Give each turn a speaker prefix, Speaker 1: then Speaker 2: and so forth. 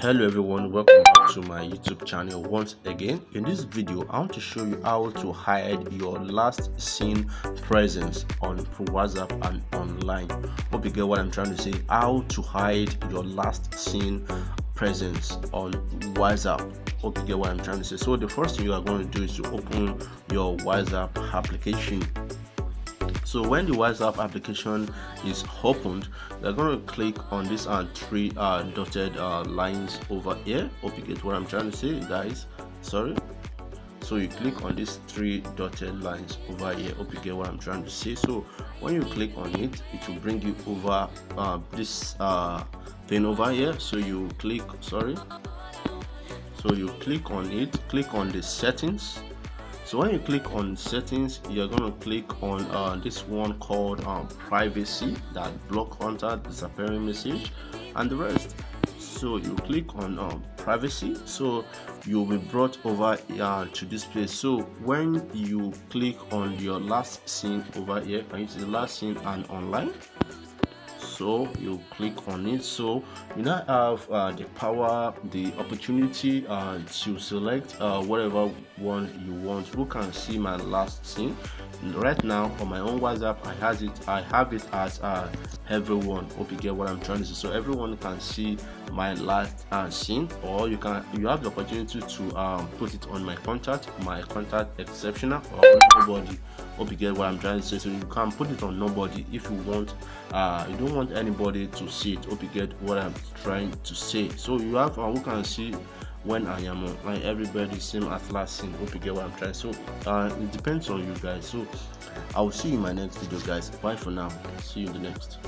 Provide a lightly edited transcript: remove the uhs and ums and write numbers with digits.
Speaker 1: Hello everyone, welcome back to my YouTube channel once again. In this video I want to show you how to hide your last seen presence on WhatsApp and online. Hope you get what I'm trying to say. How to hide your last seen presence on WhatsApp. Hope you get what I'm trying to say. So the first thing you are going to do is to open your WhatsApp application. So when the WhatsApp application is opened, you're going to click on this three dotted lines over here. Hope you get what I'm trying to say, guys. Sorry. So you click on these three dotted lines over here. Hope you get what I'm trying to say. So when you click on it, it will bring you over this thing over here. So you click, sorry. So you click on it, click on the settings. So when you click on settings, you're going to click on this one called privacy, that block contact, disappearing message, and the rest. So you click on privacy, so you'll be brought over to this place. So when you click on your last scene over here, can you see the last scene and online? So you click on it, so you now have the power, the opportunity to select whatever one you want. Who can see my last scene? Right now on my own WhatsApp, I have it as everyone. Hope you get what I'm trying to say. So everyone can see my last scene, or you have the opportunity to put it on my contact exceptional, or nobody. Hope you get what I'm trying to say. So you can put it on nobody if you want. You don't want anybody to see it. Hope you get what I'm trying to say. So you have who can see when I am on, like everybody same at last scene. Hope you get what I'm trying. So it depends on you guys. So I will see you in my next video, guys. Bye for now. See you in the next.